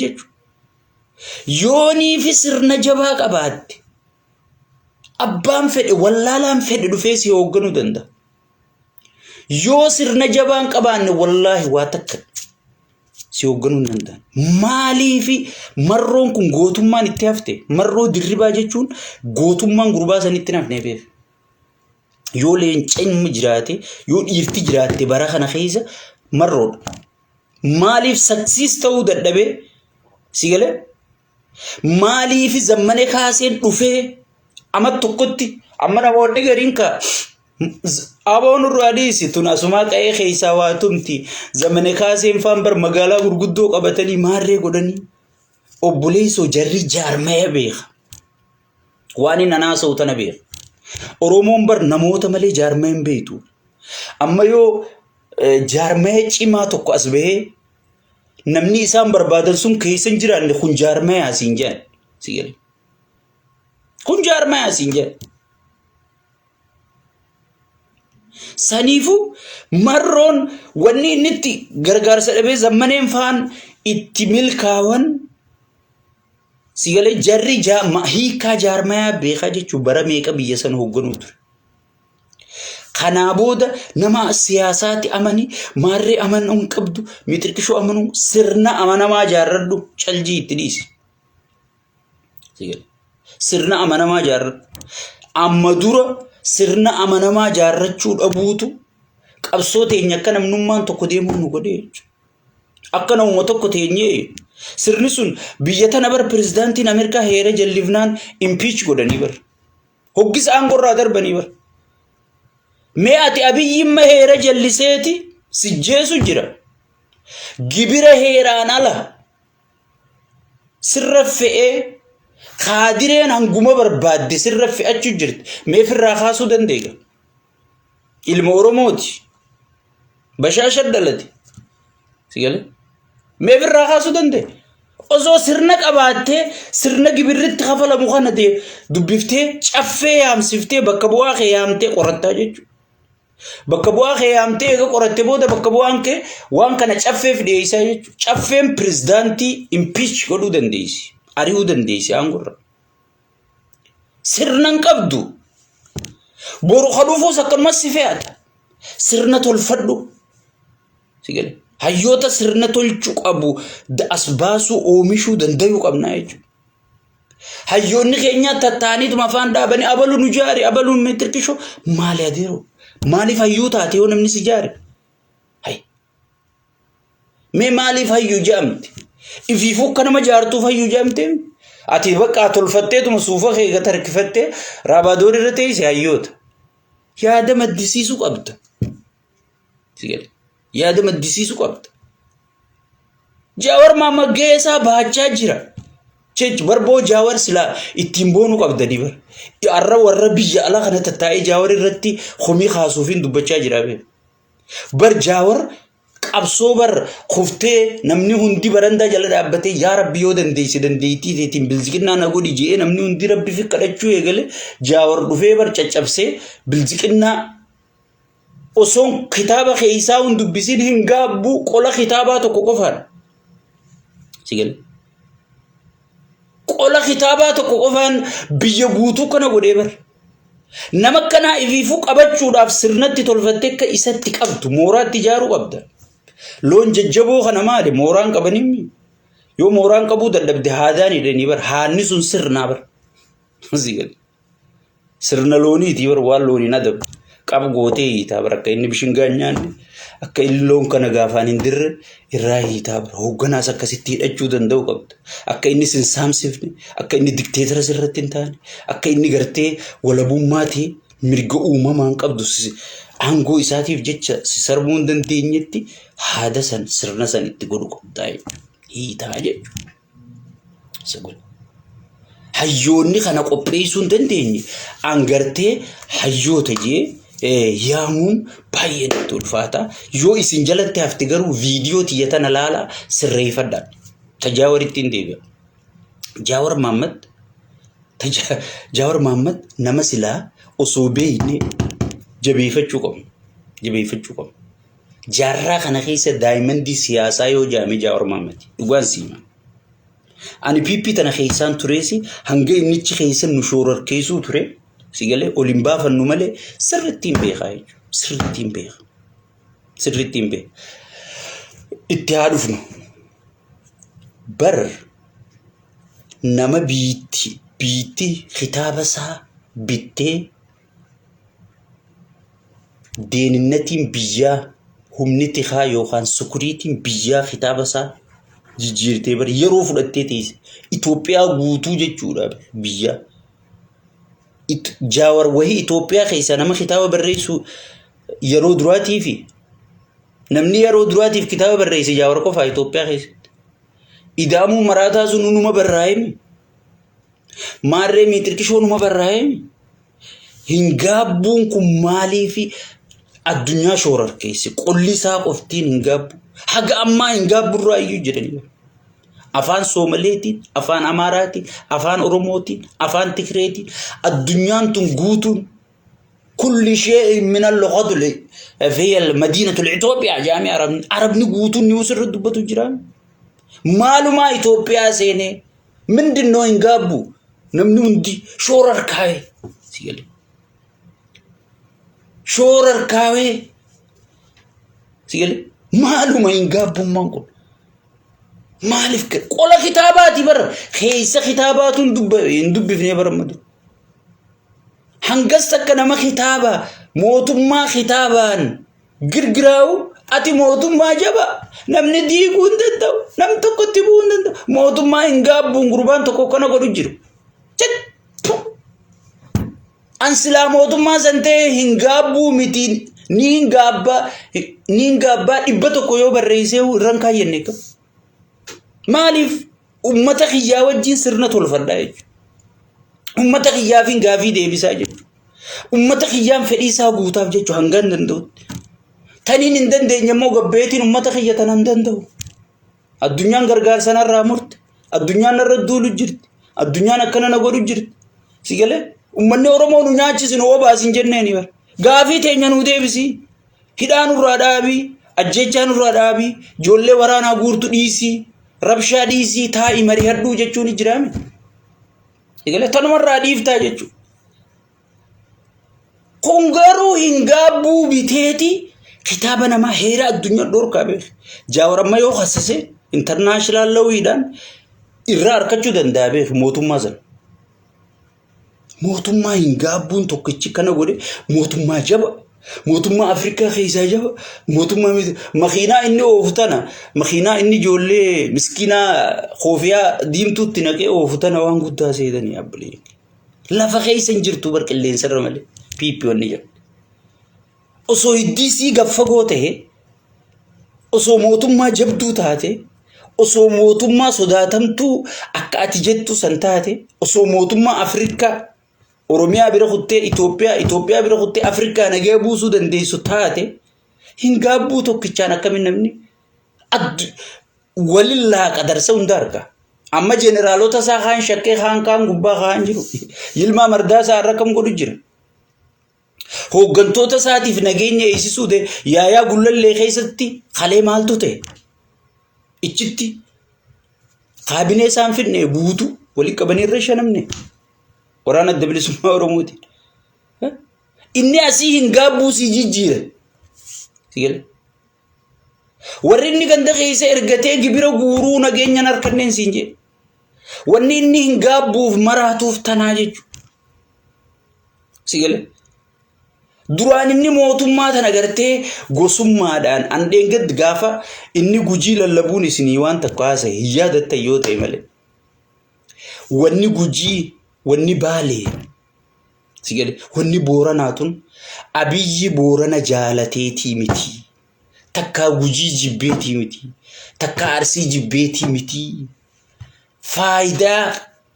jechu yoonii fi sirna jabaa qabaatti abbaan fedhe wallaalaan fedhe dhufee si hoogganuu danda'a yoo sirna jabaan qabaanne wallaahi waa takka si hoogganuu danda'a maaliifi marroon kun gootummaan itti hafte marroo dirribaa jechuun gootummaan gurbaa sanitti nafneef yoo leenceen jiraate yoo dhiirti jiraate bara kana keessa marroodha maaliif saksiis ta'uu dadhabee sigale maaliif zammane kaaseen dhufee amma tokkotti amma namoonni gariin ka aboon raadisi tun asuma qa'ee keessa waatumti zammane kaaseen faan bar magaalaa gurguddoo qabatanii maarree godhanii obboleessoo jarri jaarmaya beeka waan inni naasoo tana beeka Oromoon bar namoota malee jaarmaya hin beektu amma yoo jaarmaya cimaa tokko as bahee namni isaan barbaadan sun keessa hin jiraanne kun jaarmaya asiin jedhan sigale kun jaarmaya asiin jedhan saniifu marroon wanni inni itti gargaarsa dhabee zammaneen faan itti milkaawan sigale jarri hiikaa jaarmaya beekaa jechuun bara meeqa biyya sana hoogganuu ture kanaa booda nama siyaasaatti amani maarree amanuun qabdu mitirqishoo amanuu sirna amanamaa jaarradhu caljii itti dhiisi sirna amanamaa jaarradhu amma dura sirna amanamaa jaarrachuu dhabuutu qabsoo teenya akka namnummaan tokko deemuu nu godhee akka namuma tokko teenyee sirni sun biyya tana bar pirezidaantiin Ameerikaa heera jallifnaan impeach godhanii bar hoggisa aangorraa darbanii bar mee ati abiyyiin heera jalliseeti sijjeesu jira gibira heeraan ala sirra fe'ee kaadireen hanguma barbaadde sirra fe'achuu jirti mee firraa kaasuu dandeega ilma Oromooti bashaasha dhalate sigale mee firraa kaasuu dandee osoo sirna qabaattee sirna gibirritti kafalamu kana dubbiftee caffee yaamsiftee bakka bu'aa kee yaamtee qorattaa jechuudha bakka bu'aa kee yaamtee eega qoratte booda bakka bu'aan kee waan kana caffeef dhiyeessaa jechuudha caffeen pirezidaantii impeach godhuu dandeessi ari'uu dandeessi aangorra sirnan qabdu boru kadhuufuus akkanumas si fe'ata sirna tolfadhu sigale hayyoota sirna tolchuu qabu as baasuu oomishuu danda'uu qabna jechuudha hayyoonni keenya tattaaniituma afaan dhaabanii abaluu nu jaari abaluun meetirqishoo maali adeero maaliif hayyuu taate yoo namni si jaare hay mee maaliif hayyuu jaamte ifiifuu akka nama jaartuuf hayyuu jaamte ati bakka tolfatteetuma suufa kee gata harkifattee raabaadoon irra teesse hayyoota yaada maddisiisuu qabda sigale yaada maddisiisuu qabda Jaawar Maammaa geessaa baachaa jira chech barboo Jaawar sila ittiin boonuu qabda dibar arra warra biyya ala kana tattaa'ee Jaawar irratti khumii kaasuufiin dubbachaa jira be bar Jaawar qabsoo bar kuftee namni hundi baranda jala dhaabbatee yaa rabbi yoo dandeessi dandeettii teetiin bilziqinnaa na godhi jee namni hundi rabbi fi kadhachuu eegale Jaawar dhufee bar caccabsee bilziqinnaa osoon kitaaba keessaa hun dubbisin hin gaabbu qola kitaabaa tokko qofaan sigale qola kitaabaa tokko qofaan biyya guutuu kana godhee bar nama kanaa ifiifuu qabachuudhaaf sirnatti tolfattee akka isatti qabdu mooraatti ijaaruu qabda loon jajjaboo kana maali mooraan qabanii yoo mooraan qabuu dadhabde haadaan hidhanii bar haanni sun sirnaa bar sigale sirna looniiti bar waan looniin adabu qab gootee hiitaa bar akka inni bishingaan nyaanne akka inni loon kana gaafaan hin dirre irraa hiitaa bar hoogganaas akkasitti hidhachuu danda'u qabda akka inni sin saamsifne akka inni dikteetara sirratti hin taane akka inni gartee walabummaatii mirga uumamaan qabdu aangoo isaatiif jecha si sarbuu hin dandeenyetti haada san sirna san itti godhu qabdaa hiitaa jechuudha hayyoonni kana qopheessuu hin dandeenye angartee hayyoota jee yaamuun baay'ee natti ulfaata yoo isin jalatti hafte garuu viidiyoo tiyya tana laala sirreeffadhaa tajaawaritti hin deebi'a Jaawar Mahammad nama silaa osoo beeyne jabeeffachuu qabu jaarraa kana keessa daa'imman siyaasaa yoo jaame Jaawar Mahammad dhugaan siima ani pipi tana keessan turesi hanga inni keessan nu shorar keessu ture sigale olimba fannu male sirrittiin beeqa sirrittiin beeqa itti haadufnu bar nama biitti kitaaba isaa bittee deeninnatiin biyyaa humni xiqqaa yookaan sukuriitiin biyyaa kitaaba isaa jijjiirtee bar yeroo fudhattee teesse Itoophiyaa guutuu jechuudha biyya jaawar wahii Itoophiyaa keessa nama kitaaba barreessu yeroo duraatii fi namni yeroo duraatiif kitaaba barreesse jaawar qofa Itoophiyaa keessa idaamu maraataa sun numa barraa'e maarree miitirkishoo numa barraa'e hingaabbuun kun maalii fi addunyaa shorar keessa qolli isaa qoftiin hingaabbu haga ammaa hingaabbu raayyuu jedhanii afaan Soomaleetiin afaan Amaaraatiin afaan Oromootiin afaan Tigreetiin addunyaan tun guutuun kulli shay'in min al-lughati fi al-madinatu al-Itoophiya jaami arabni guutuun ni usirra dubbatu jiraan maaluma Itoophiyaa seenee mindinoo hingaabbu namni hundi shorar kaa'e sigale shorar kaa'e sigale maaluma hingaabummaan kun maalif qola kitaabaati bar keessa kitaabaatun dubbifnee baramadu hangas akka nama kitaaba mootummaa kitaabaan girgiraawu ati mootummaa jaba namni diiguu hin danda'u nam tokkotti bu'uu hin danda'u mootummaa hingaabbuun gurbaan tokko kana godhu jiru ansilaa mootummaa santee hingaabbuu mitiin ni hingaabbaa dhibba tokko yoo barreessee irraan kaayyenne qaba maalif ummata xiyyaa wajjin sirna tolfadhaa jechuudha ummata xiyyaafin gaafii deebisaa jechuudha ummata xiyyaan fedhii isaa guutaaf jechuudha hanga hin danda'utti taniin hin dandeenye immoo gabbeetiin ummata xiyya tan hin danda'u addunyaan gargaarsan irraa murte addunyaan irra duulu jirti addunyaan akkana na godhu jirti sigale ummanni Oromoo nu nyaachisin obaasin jenneeni bar gaafii teenya nu deebisi hidhaan irraa dhaabii ajjechaan irraa dhaabii ijoollee waraanaa guurtu dhiisii rabshaa dhiisii taa'ii mari'adhuu jechuun jiraame sigale tanumarraa dhiiftaa jechuudha kun garuu hingaabbuu biteeti kitaaba namaa heera addunyaa dhorkaa beeku jaawaramma yoo hassise international lawiidhaan irraa harkachuu danda'a beeku mootummaa sana mootummaa hingaabbuun tokkichi kana godhe mootummaa jaba mootummaa Afrikaa keessaa jaba mootummaa makiinaa inni oofutana makiinaa inni ijoollee miskiinaa koofiyaa diimtuutti naqee oofutana waan guddaa seetanii abbilee lafa keessa hin jirtu bar qilleensarra malee piippiyoonni jedhu osoo hiddisii gaffagoo ta'e osoo mootummaa jabduu taate osoo mootummaa sodaatamtuu akka ati jettu san taate osoo mootummaa Afrikaa Oromiyaa bira kuttee Itoophiyaa bira kuttee Afrikaa nagee buusuu dandeessu taate hingaabbuu tokkichaan akkamiin namni walillaa qadarsa hunda arga amma jeneraalota isaa kaan shakkee kaan gubbaa kaan jiru Yilmaa Mardaasaa irra kam godhu jira hooggantoota isaatiif nageenya eegsisuu de yaayaa gullallee keessatti qalee maaltu ta'e ichitti kaabinee isaan fidne guutuu walii qabanii irra shanamne waraana adda bilisummaa Oromootiin inni asii hingaabbuu si jijjiira sigale warri inni ganda keessa ergatee gibira guuruu nageenyaan harkanneen siin jedhe wanni inni hingaabbuuf maraatuuf tanaa jechuudha sigale duraan inni mootummaa tana gartee gosummaadhaan andeen gad gaafa inni gujii lallabuun isinii waan takko haasa'e yaadatta yoo ta'e malee wanni gujii wanni baalee sigale wanni booranaatun abiyyi boorana jaalateetii miti takka gujii jibbeetii miti takka arsii jibbeetii miti faayidaa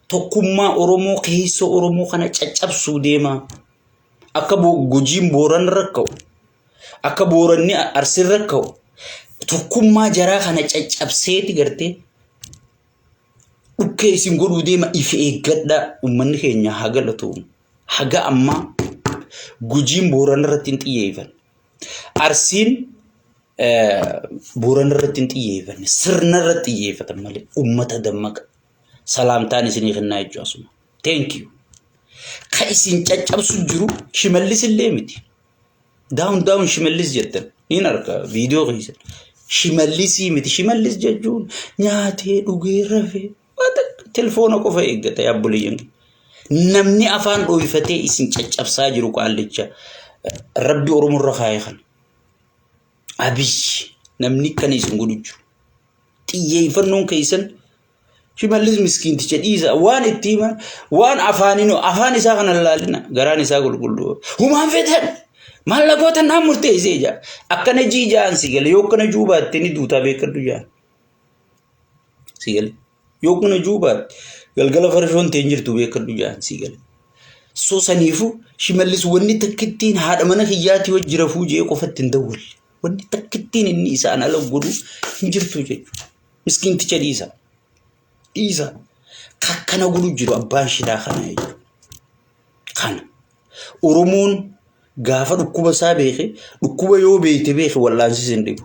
tokkummaa Oromoo keessa Oromoo kana caccabsuu deema akka gujiin booran rakka'u akka booranni arsin rakka'u tokkummaa jaraa kana caccabseeti gartee dhukkee isin godhuu deema ifi eeggadha ummanni keenya hagalatu haga amma gujiin booran irratti xiyyeeffan arsiin booran irratti xiyyeeffan sirna irratti xiyyeeffatan malee ummata dammaqa سلامتان إسني خناي جاسم thank you كايسين تجاب سجرو شماليس اللي متي داون شماليس جدا هنا فيديو غيسن شماليسي متي شماليس ججون نياتي دوغير في تلفونك وفايق يا بوليين نمني أفان رويفتي إسين تجاب ساجرو قالجا ربي أورم الرخايخن أبيش نمني كان يسنقولجو تيجي فنون كيسن شماليس مسكين تجديزا وان التيمة وان أفاني ساقن الله لنا غراني ساقل كله هم فتن ما لقوتا نامرتي زيجا أكنا جيجان سيقل يوكنا جوبات تني دوتا بيكر دوجان سيقل يوكنا جوبات قلقل فرشون تنجر تو بيكر دوجان سيقل سو سنيفو شماليس واني تكتين هذا من خياتي وجرفو جي قفتن دول واني تكتين النيسا أنا لو قلو هنجر تو جي مسكين تجديزا إيزا كنا قلو جرو أبان شدا خنا يجو خنا أرمون غافا ركوبة سابيخي ركوبة يو بيتي بيخي والله نسيسن ديبو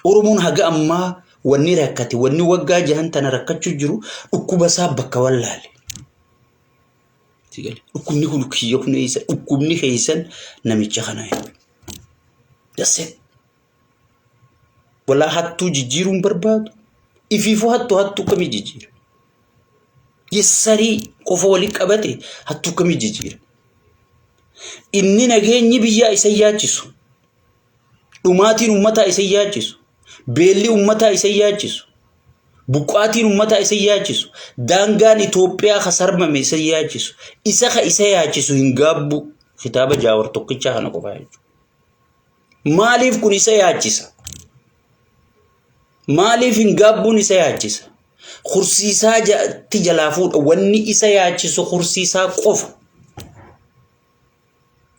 أرمون هقا أما واني ركاتي واني وقا جهان تانا ركاتشو جرو ركوبة سابكا والله تيجالي ركوبني كلو كيوكني إيسا ركوبني خيسان نميتش خنا يجو دسي والله حتو جيجيرون بربادو إفيفو هاتو كمي جيجير يساري كوفو وليك أباتي هاتو كمي جيجير إني نغيني بيا إسياجيسو أماتي نمتا إسياجيسو بيلي أمتا إسياجيسو بقواتي نمتا إسياجيسو دانغان إتوبيا خسرما إسياجيسو إسياجيسو هنغابو خطابة جاور توقيتشا هنكو فايجو ماليف كون إسياجيسا ماليف هنغابون إسياجيسا خرسيسا تجلافون واني إسياجيسو خرسيسا قف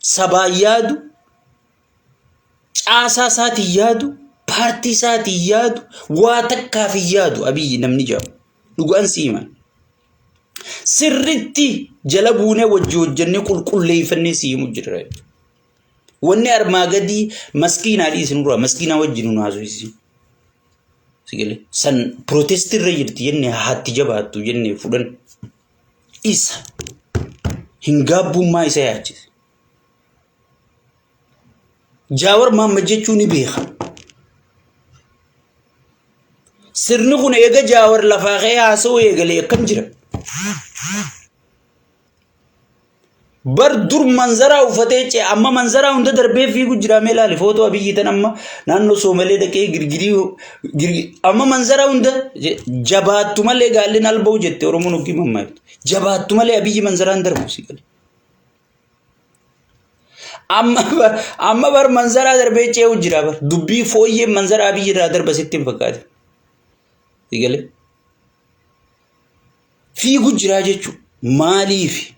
سبايادو عاسا ساتي يادو بارتي ساتي يادو واتكا في يادو أبي نمني جاو نقوان سيمان سرتي جلبوني وجوجني كل ليفني سيمو جرائي واني أرماغدي مسكين علي سنورا مسكين وجنو نازو يسي سيقلي سن بروتستي رجلتي يني هاتي جبهاتو يني فلن إسا هنغابو ما إسا ياجيس جاور ما مجيچوني بيخا سرنخون ايغا جاور لفاقيا عصو ايغا ليكم جرم بر دور منظرة وفتيچ اما منظرة هنده دربي فيگو جرامي لالي فوتو ابي جيتن اما نانو سومالي دكي گرگري اما منظرة هنده جبات تمالي غالي نالبو جتي ورمونو کی ممائد جبات تمالي ابي جي منظرة اندر موسي گلي أما بر منظر أدر بيچه وجرا بر دبي فوي منظر أبي جرا أدر بس اتم فكاد تيجالي في وجرا جتشو مالي في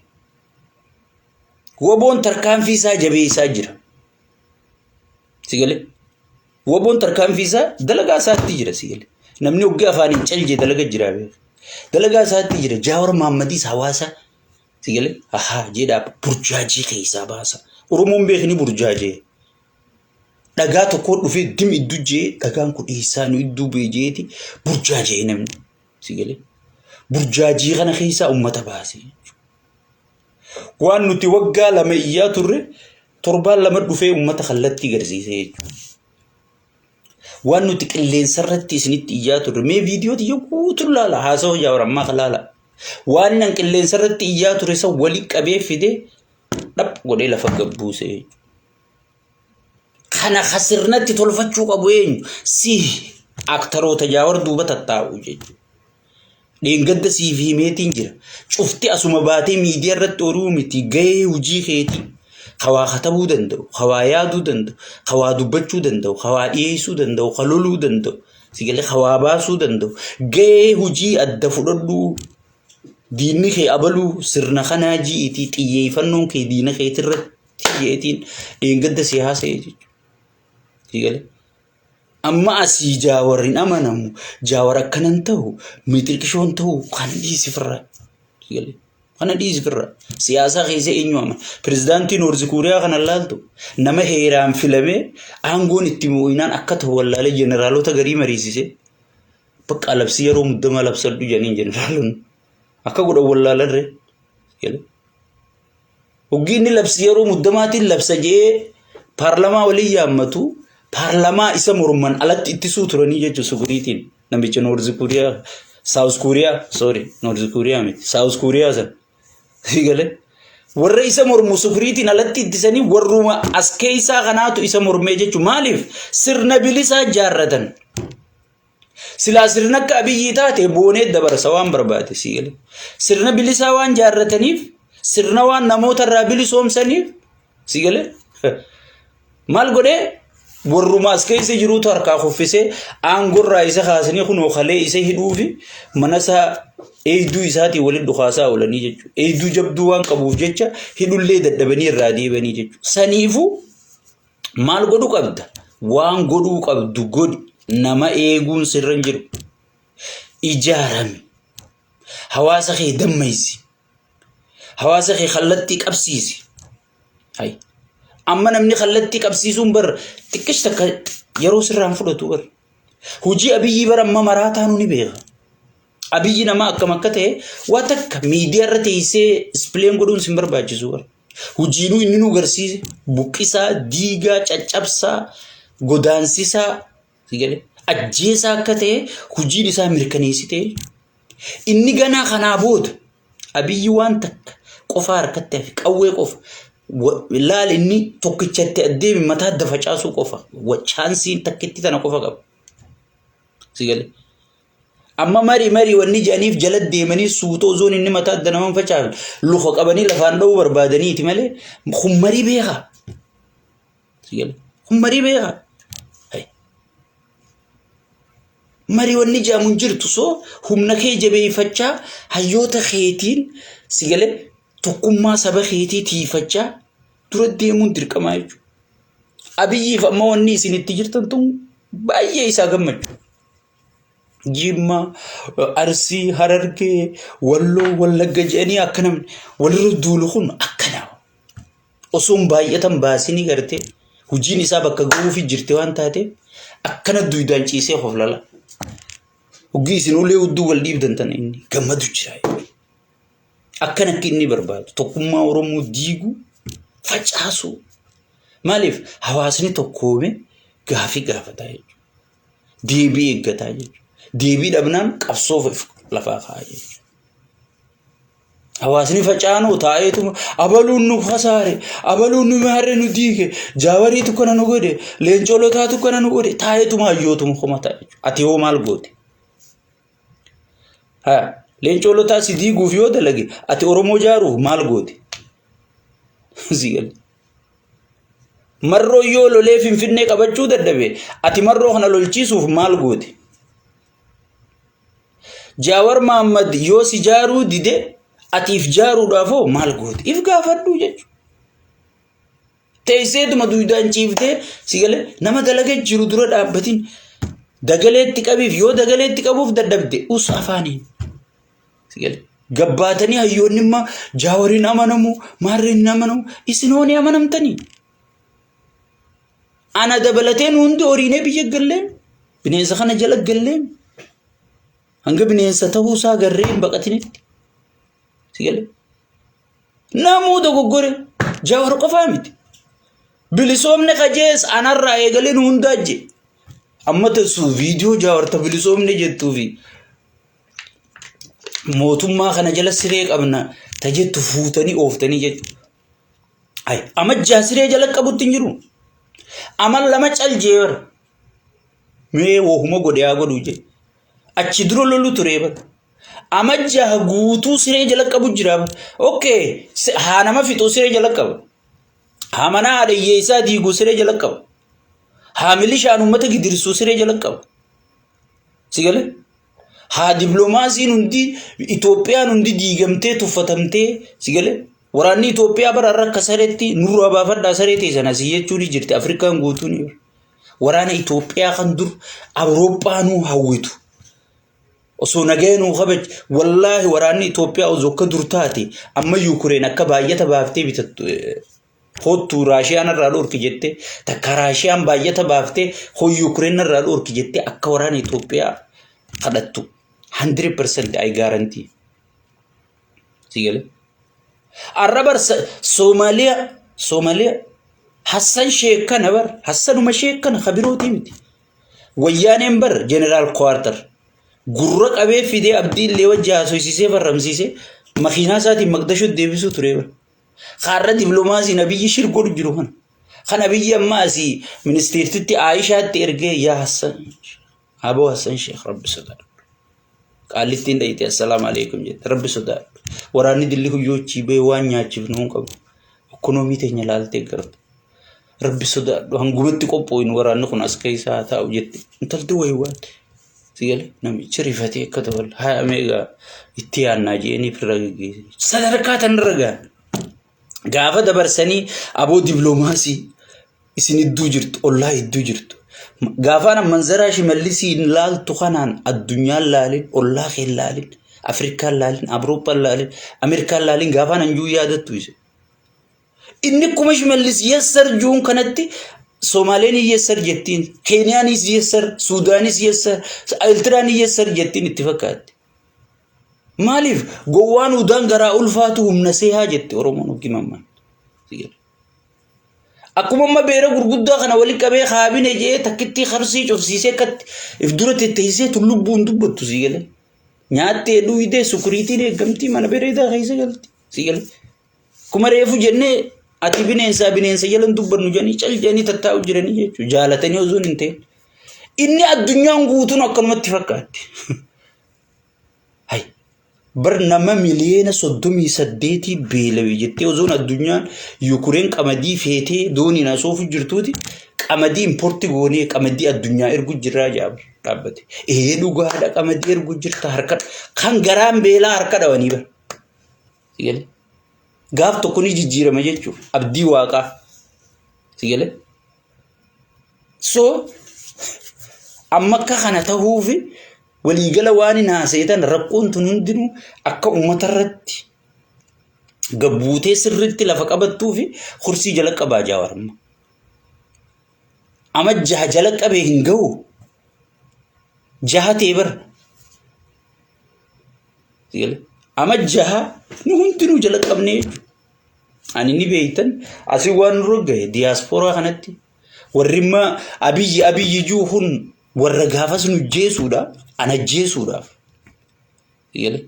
وبون تركان في سا جبي ساجرا تيجالي وبون تركان في سا دلقا سات تجرا تيجالي نمني وقع فاني چلجي دلقا جرا بي دلقا سات تجرا جاور محمدي سواسا تيجالي aha جيدا برجاجي خيسا باسا Oromoon beekni burjaaje dhagaa tokko dhufee dim iddu jee dhagaan kun isaan iddu beejeeti burjaaje namni sigale burjaajii kana keessa ummata baase waan nuti waggaa lama iyyaa turre torbaan lama dhufee ummata khallatti garsiise waan nuti qilleensa irratti isinitti iyyaa turre mee viidiyoo tiyo guutuu laala haasoo jaawarammaa khalaala waan nan qilleensa irratti iyyaa turre sa wali qabee fide دب ودي لفقبوسه خنا خسرنتي تلفتشو قبوين سي اكترو تجاور دوبه تتاو جي دين قد سي في ميتين جرا شفتي اسمباتي ميديا رتورو متي غي وجي خيتي خوا خطبو دندو خوا يادو دندو خوا دوبچو دندو خوا ايسو دندو خلولو دندو سيغلي خوا باسو دندو غي وجي ادفدو ديني خي أبلو سرنا خناجي إتي تيجي فنون كي ديني خي ترت تيجي دين قد سياسة يجي تيجي أما أسي جاورين أما نمو جاورا كننتهو ميتل كشون تهو خاندي سفرة تيجي خاندي سفرة سياسة خيسة إنيو أما بريزدانتي نورز كوريا خنالالتو نما هيرام فيلمي أنغون اتموينان أكت هو اللالي جنرالو تغري مريسيسي bakka labsi yeroo muddama labsadhu janiin jeneraaloon akka godhan wallaalarre jedhe hoggiinni labsi yeroo muddamaatiin labsa jee paarlamaa walii yaammatu paarlamaa isa morman alatti ittisuu turanii jechuun sukuriitiin namicha North Korea South Korea North Korea miti South Korea san sigale warra isa mormu sukuriitiin alatti ittisanii warruma as keessaa kanaatu isa mormee jechuun maaliif sirna bilisaa jaarratan silaa sirna akka abiyyi taate boonee dabarsa waan barbaade sigale sirna bilisaa waan jaarrataniif sirna waan namoota irraa bilisoomsaniif sigale maal godhee warruma as keessa jiruutu harkaa kuffisee aangorraa isa kaasanii kunoo kalee isa hidhuufi manasaa eeyduu isaatii waliin dhukaasaa oolanii jechuudha. Eeyduu jabduu waan qabuuf jecha hidhullee dadhabanii irraa deebanii jechuudha. Saniifuu maal godhu qabda? Waan godhuu qabdu godhi nama eeguun sirra hin jiru. Ijaarami. Hawaasa kee dammaysi. Hawaasa kee kallattii qabsiisi. Hayi. Amma namni kallattii qabsiisuun bar xiqqeesh takka yeroo sirraan fudhatu bar. Hojii abiyyi bar amma maraataa nuni beeka. Abiyyi nama akkam akka ta'e waa takka miidiyaa irra teessee ispileen godhuun sin barbaachisu bar. Hojiinuu inni nu garsiise buqqisaa, diigaa, caccabsaa, godaansisaa sigale ajjeesaa akka ta'e hojiin isaa mirkaneessitee inni ganaa kanaa booda abiyyi waan takka qofa harkatti hafi qawwee qofa laal inni tokkichatti adeemi mataa adda facaasuu qofa chaansiin takkitti tana qofa qaba sigale amma mari wanni jaaniif jala deemanii suutoo zoon inni mataa adda naman facaafne luka qabanii lafaan dha'uu barbaadaniiti malee hummarii beeka sigale hummarii beeka mari wanni jaamun jirtu soo humna kee jabeeffachaa hayyoota keetiin sigale tokkummaa saba keetii tiifachaa dura deemuun dirqamaa jechuudha. Abiyyiif amma wanni isinitti jirtan tun baay'ee isaa gammachuu. Jimma, Arsii, Harargee, Walloo, Wallagga jedhanii akka namni walirra duulu kun akkana. Osoon baay'atan baasinii gartee hojiin isaa bakka ga'uufi jirte waan taateef akkana duudaan ciisee of lala. Hogii isin ulee hudduu wal dhiibdan tana inni gammadu jira. Akkana akka inni barbaadu tokkummaa Oromoo diiguu facaasu. Maaliif hawaasni tokkoome gaafii gaafataa jechuudha. Deebii eeggataa jechuudha. Deebii dhabnaan qabsoof lafaa kaa'aa jechuudha. Hawaasni facaanoo taa'eetuma abaluun nu hasaare, abaluun nu maarree nu diige, jaawariitu kana nu godhe, leencoolotaatu kana nu godhe taa'eetuma hayyootuma komataa jechuudha. Ati hoo maal goote? Leencoolotaa si diiguuf yoo dalage ati Oromoo jaaruuf maal goote? Sigal. Marroo yoo lolee Finfinnee qabachuu dadhabe ati marroo kana lolchiisuuf maal goote? Jaawar Mahammad yoo si jaaruu dide atiif jaaruudhaafoo maal goote? If gaafadhu jechuudha. Teesseetuma duudaan ciiftee sigale nama dalagee jiru dura dhaabbatiin dagaleetti qabiif yoo dagaleetti qabuuf dadhabde us afaaniin. Sigale gabbaatanii hayyoonni immoo jaawariin amanamu maarreen amanamu isinooni amanamtanii. Ana dabalateen hundi horiinee biyya galleen bineensa kana jala galleen hanga bineensa ta'uu isaa garreen baqatinitti. Sigale namuu dogoggore jaawar qofaa miti. Bilisoomne qajees anarraa eegaleen hundaa je amma tasuu viidiyoo jaawarta bilisoomne jettuufi mootummaa kana jala siree qabna tajettu fuutanii ooftanii jechuudha. Ay amajjaa siree jala qabutti hin jiru. Amal lama caljeera. Mee wohuma godhaa godhu je. Achi dura lolu ture ba. Amajjaa guutuu siree jala qabu jira ba. Okay, haa nama fixu siree jala qabu. Haa mana haadhayyee isaa diiguu siree jala qabu. Haa milishaan uummata gidirsuu siree jala qabu. Sigale? Haa diplomaasiin hundi Itoophiyaan hundi diigamtee tuffatamtee sigale? Waraanni Itoophiyaa bararra akka sareetti nurraa baafadhaa sareetii sana si jechuun jirti Afrikaan guutuun. Waraana Itoophiyaa kan dur Awurooppaanuu hawwitu. Osoo nageenuu kabaj wallaahi waraanni Itoophiyaa osoo akka dur taate amma Yukureen akka baay'ata baaftee bitattu. Hottu Raashiyaan irraa dhorki jette takka Raashiyaan baay'ata baaftee hoo Yukureen irraa dhorki jette akka waraana Itoophiyaa kadhattu 100% I guarantee sigale arabar Somalia Hassan Sheikh kana bar Hassan uma Sheikh kana khabiroti miti wayyaaneen bar general quarter gurra qabee fidee abdiillee wajjaa soysisee farramsiise makiinaa isaatiin maqdashu deebisu ture bar kharra diplomaasii nabiyyi shirgoo jiru kana biyyi amma asii ministeertitti Aishaatti ergee yaa Hassan Abu Hassan Sheikh rabbi sodaadhu qaalittiin dhayite assalamu alaykum jette rabbi sodaadhu waraanni dilli huyyochii bee waan nyaachiif nuun qabu ekonomii teenya laaltee garta rabbi sodaadhu hangubatti qophooyin waraanni kun as keessa taa'u jette intalti waywaate sigale namichi rifatee akka ta'u haa meega itti yaannaa jeeni firragee sadarkaa tanarragaa gaafa dabarsanii aboo diplomaasii isin idduu jirtu wallahi idduu jirtu gaafa manzara shimallisi laaltu kanaan addunyaan laalin wallahi khil laalin afrikaan laalin awurooppaan laalin ameerikaan laalin gaafa anjuu yaadattu ise inni kuma shimallis yessar juun kanatti Somaliin yessar jettiin Keniyaanis yessar Sudaanis yessar Eritreaan yessar jettiin itti fakkaatti maaliif gowwaan udaan garaa ulfaatu humna seehaa jette Oromoon hogimamman sigale akkuma amma beera gurguddaa kana wali qabee kaabine jee takkitti kharsii cufsiisee katti if dura tetteessee tullubbuun dubbattu sigale nyaattee dhuydee sukuriitiin eeggamtii mana bereedaa keessa galti sigale kuma reefu jennee ati bineensa jalan dubbannu janii cal janii tattaa'u jiranii jechuudha jaalatanii ozoon hin ta'in inni addunyaan guutuun akkanumatti fakkaatti hay bar nama miliyeena 38 beelawee jettee ozoon addunyaan Yukureen qamadii feetee dooniin asoofu jirtuuti qamadii importi goonee qamadii addunyaa ergu jirraa jaabu dhaabbate dhugaadha qamadii ergu jirta harka kan garaan beelaa harka dhawanii bar sigale gaaf tokko ni jijjiirama jechuun abdii waaqaa sigale so amma akka kana ta'uufi waliigala waan naaseetan rakkoon tun hundinuu akka ummata irratti gabbuutee sirriitti lafa qabattuufi kursii jala qabaa jaawarma ama jaha jala qabee hin ga'u jaha teebar sigale ama jaha nu hundinuu jala qabnee ani ni beeytan asii waan rogaye diaspora kanatti warrimma abiyyi juuhun warra gaafas nu jeesuudha ana jeesuudhaaf yele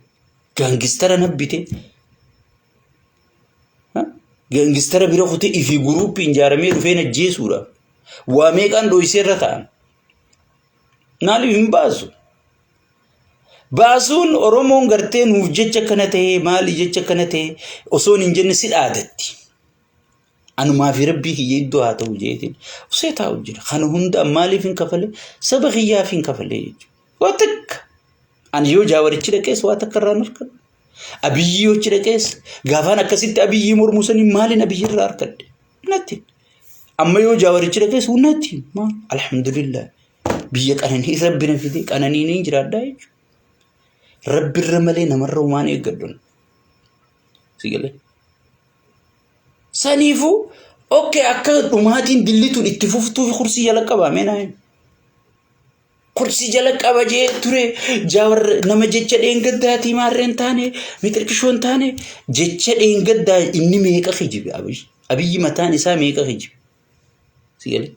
gangistara nabbite gangistara bira kute ifi group injaaramee dhufee na jeesuudhaaf waa meeqaan dho'iseerra ta'an naaliif hin baasu baasuun Oromoon gartee nuuf jecha kana ta'e maali jecha kana ta'e osoon hin jenne si dhaadatti anumaa fi rabbii kiyya iddoo haa ta'u jeetiin osoo taa'u jira kana hunda maaliif hin kafale saba kiyyaaf hin kafale jechuudha waa takka ani yoo jaawarichi dhaqees waa takka irraan harkadhe abiyyi yoo achi dhaqees gaafaan akkasitti abiyyi mormusanii maaliin abiyyi irraa harkadhe natti amma yoo jaawarichi dhaqees natti maal alhamdulillah biyya qananii rabbina fide qananii ni jiraadhaa jechuudha Rabbi ramale namarra umaan eeggadun sigale sanifu okay akka dhumaatiin dillituun itti fuftuu fi kursii jala qabame naa kursii jala qabajee ture jaawar nama jecha dheengaddaati maarreen taane mitirkishoon taane jecha dheengaddaa inni meeqa khijibe abiyyi mataan isaa meeqa khijibe sigale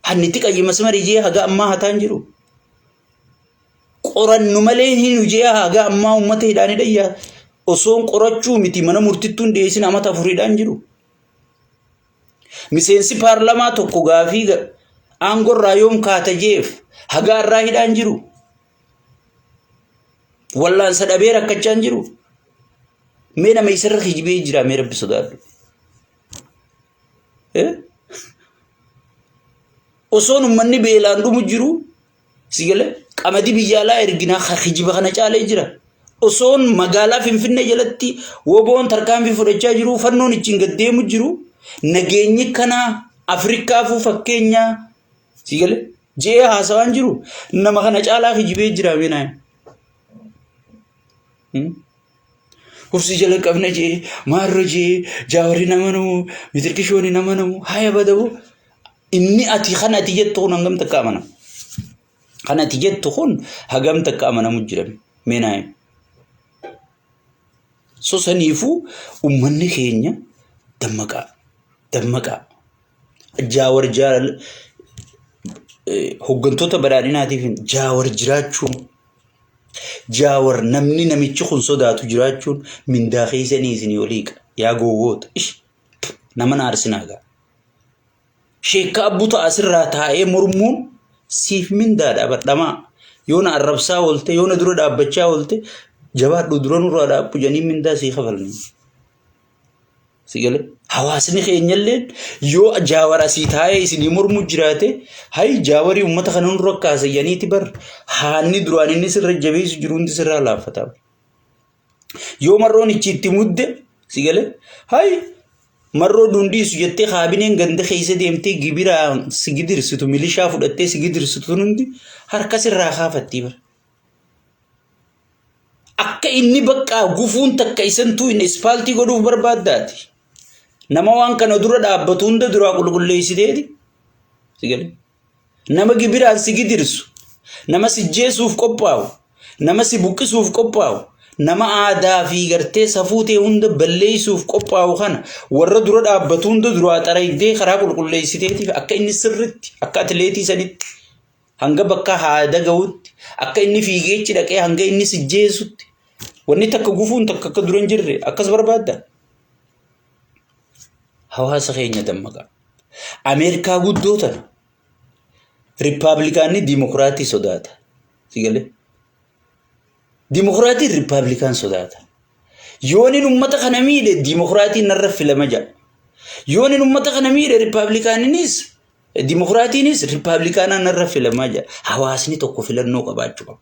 hanniti qayyima samarijee haga amma hataan jiru qorannu malee hin ujee haga amma ummata hidhaanii dhayyaa osoon qorachuu miti mana murtittuun dhiyeessin amata afuriidhaan jiru miseensi paarlamaa tokko gaafii aangorraa yoom kaatajeef haga irraa hidhaan jiru wallaansa dhabee rakkachaan jiru mee nama isarra hijibee jira mee rabbi sodaadhu osoon ummanni beelaan dhumu jiru sigale qamadii biyyaalaa erginaa hijiba kana caalee jira osoon magaalaa Finfinnee jalatti woboon tarkaanfii fudhachaa jiru fannoon ittiin gaddeemu jiru nageenyi kana Afrikaafu fakkeenya sigale jee haasawaan jiru nama kana caalaa hijibee jira meenaa kursi jala qabna jee maarro jee jaawari namanu mitirkishooni namanu haya badabu inni ati kana ati jettu nangam takkaamana Kana tijettu kun hagam takka amanamu jirame meenaayim. So saniifu ummanni keenya dammaqaa jaawar jaal hoggantoota badhaadhinaatiif jaawar jiraachuun jaawar namni namichi kun sodaatu jiraachuun mindaa keessanii isinii oliiqa yaa gowwoota nama naarsinaagaa sheekka abbuuta asirraa taa'ee mormuun siif mindaadha badhamaa yoona arrabsaa oolte yoona dura dhaabbachaa oolte jabaadhu dura nurraa dhaabbu janii mindaa sii kafalni sigale hawaasni keenyalleen yoo jaawara sii taa'ee isinii mormu jiraate hay jaawari ummata kana nurra kaasayaniiti bar haanni duraan inni sirra jabeessu jiruundi sirraa laaffataa yoo marroon ichiitti mudde sigale hay marroo dundiisu jettee kaabineen ganda keessa deemtee gibiraan sigidirsitu milishaa fudhattee sigidirsitu hundi harka sirraa kaafattii bar akka inni bakka gufuun takka isantuu inni ispaaltii godhuuf barbaaddaati nama waan kana dura dhaabbatu hunda dura qulqulleessiteeti sigale nama gibiraan sigidirsu nama sijjeesuuf qophaa'u nama si buqqisuuf qophaa'u nama aadaa fi gartee safuutee hunda balleessuuf qophaa'u kana warra dura dhaabbatu hunda dura xaraydee karaa qulqulleessiteetiif akka inni sirritti akka atileetii sanitti hanga bakka haada ga'utti akka inni fiigeechi dhaqee hanga inni sijjeesutti wanni takka gufuun takka akka duran jirre akkas barbaadda hawaasa keenya dammaqaa Ameerikaa guddootana Riippaabilikaanni Dimokiraatii sodaata sigale Dimokiraatiin Riippaabilikaan sodaata yooniin ummata kana miidhe Dimokiraatiin narra filama ja'a yooniin ummata kana miidhe Riippaabilikaaniinis Dimokiraatiinis Riippaabilikaanaan narra filama ja'a hawaasni tokko filannoo qabaachuu qaba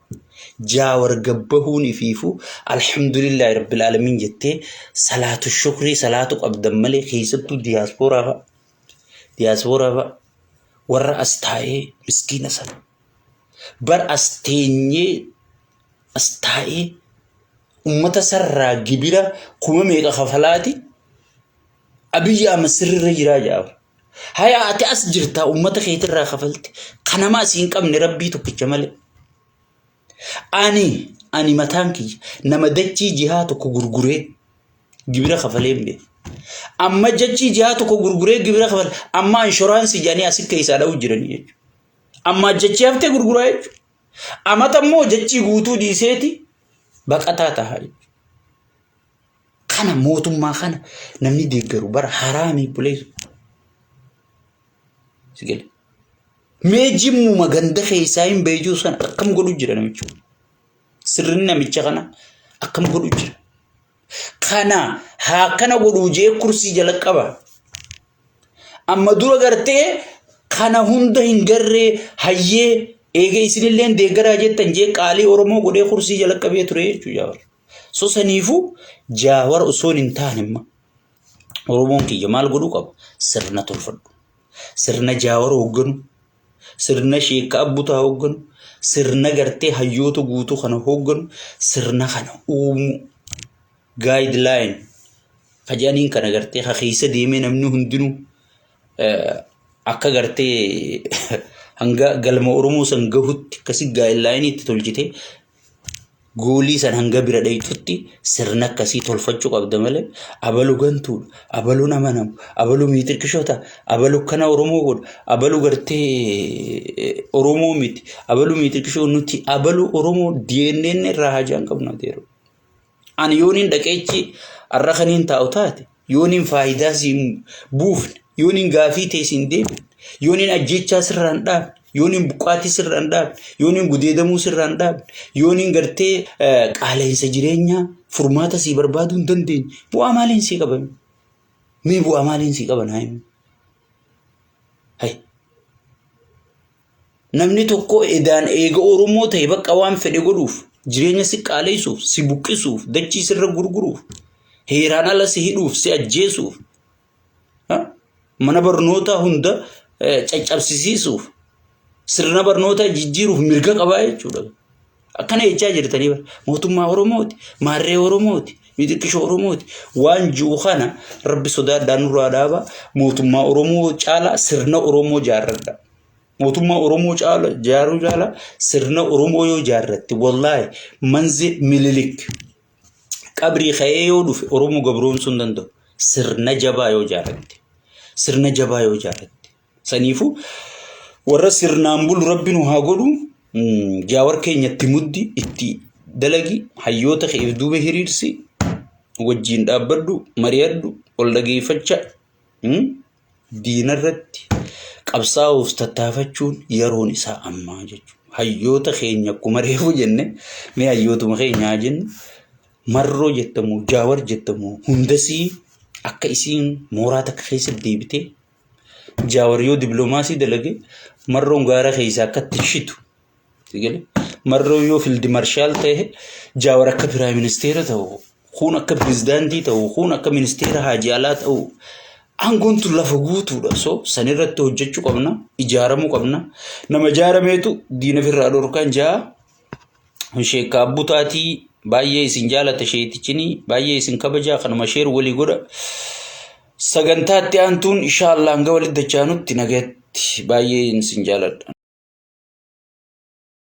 jaawar gabbahuun ifiifu alhamdulillahi rabbil alamin jettee salaatu shukrii salaatu qabdan malee keessattuu diyaaspoora warra astaa'ee miskiina sana bar asteenyee astaa'ee ummata sarraa gibira kuma meeqa kafalaati abiyyi amma sirrirra jiraa jaaba haya ati as jirtaa ummata keetirraa kafalte kanama asiin qabne rabbii tokkicha malee ani mataan kiyya nama dachii jihaa tokko gurguree gibira kafalee mbe amma dachii jihaa tokko gurguree gibira kafale amma inshuraansii jedhanii asii keessaa dha'u jiranii jechuudha amma dachii haftee gurguraa jechuudha amata immoo dachii guutuu dhiiseeti baqataa ta'a kana mootummaa kana namni deeggaru bara haraamii buleessu sigale meejimmu maganda keessaa hin beejuu sana akkam godhu jira namichi sirrinni namicha kana akkam godhu jira kana haa kana godhu jee kursii jala qaba amma dura gartee kana hunda hin garree hayyee eega isinillee deeggaraa jettan jee qaalii oromoo godhee kursii jala qabee ture jechuudha so saniifu jaawar osoon hin taanimma oromoon kiyya maal godhu qaba sirna tolfadhu sirna jaawar hoogganu sirna sheekka abbuutaa hoogganu sirna gartee hayyoota guutuu kana hoogganu sirna kana uumu guideline fajaniin kana gartee haqiisa deemee namni hundinuu akka gartee hanga galma oromoo san gahutti kasi guideline itti tolchite goolii san hanga bira dhaytutti sirna akkasii tolfachuu qabda malee abalu gantuudha abalu namanamu abalu miitirkishoota abalu kana oromoo godha abalu gartee oromoo miti abalu miitirkishoo nuti abalu oromoo DNA irraa hajaan qabna deero ani yooniin dhaqeechi arra kaniin taa'u taate yooniin faayidaa siin buufne yooniin gaafii teessiin deebi yooniin ajjechaa sirraan dhaabne yooniin buqqaatii sirraan dhaabne yooniin gudeedamuu sirraan dhaabne yooniin gartee qaala'insa jireenyaa furmaata sii barbaaduu hin dandeenye bu'aa maaliin sii qabame mee bu'aa maaliin sii qaban haa hay namni tokko edaan eega oromoo ta'e bakka waan fedhe godhuuf jireenya si qaala'isuuf si buqqisuuf dachii sirra gurguruuf heeraan ala si hidhuuf si ajjeesuuf mana barnootaa hunda caccabsisiisuuf sirna barnootaa jijjiiruuf mirga qabaa jechuudha akkana jechaa jirtanii bara mootummaa oromooti maarree oromooti miitirkisha oromooti waan ji'u kana rabbi sodaadhaan nurraa dhaaba mootummaa oromoo caalaa sirna oromoo jaarradha mootummaa Oromoo caala jaaruu jaala sirna Oromoo yoo jaarratti wallahi manzi mililik qabrii khayee yoo dhufe Oromoo gabroomsuun danda'u sirna jabaa yoo jaarratti saniifu warra sirnaan bulu rabbiin haa godhu jaawar keenyatti muddi itti dalagi hayyoota keef duube hiriirsi wajjiin dhaabbadhu mariyadhu ol dhageeffacha diinarratti qabsaa'uuf tattaafachuun yeroon isaa ammaa jechuudha. Hayyoota keenya akkuma reefu jenne mee hayyootuma keenyaa jenne marroo jettamu jaawar jettamu hundasii akka isiin mooraa takka keessa deebitee jaawar yoo dippiloomaasii dalage marroon gaara keessa akka tishitu sigale marroo yoo fiildi marshaal ta'e jaawar akka piraayim ministeera ta'u kun akka pirezidaantii ta'u kun akka ministeera haajaalaa ta'u angontu lafa guutuudha so sanirratti hojjechuu qabna ijaaramuu qabna nama ijaarameetu diina firraa dhorkaan jaa sheekka abbutaatii baay'ee isin jaalata sheetichini baay'ee isin kabajaa kanuma sheer walii godha sagantaatti aantuun inshallah hanga walitti dachaanutti nagatti baay'ee isin jaaladha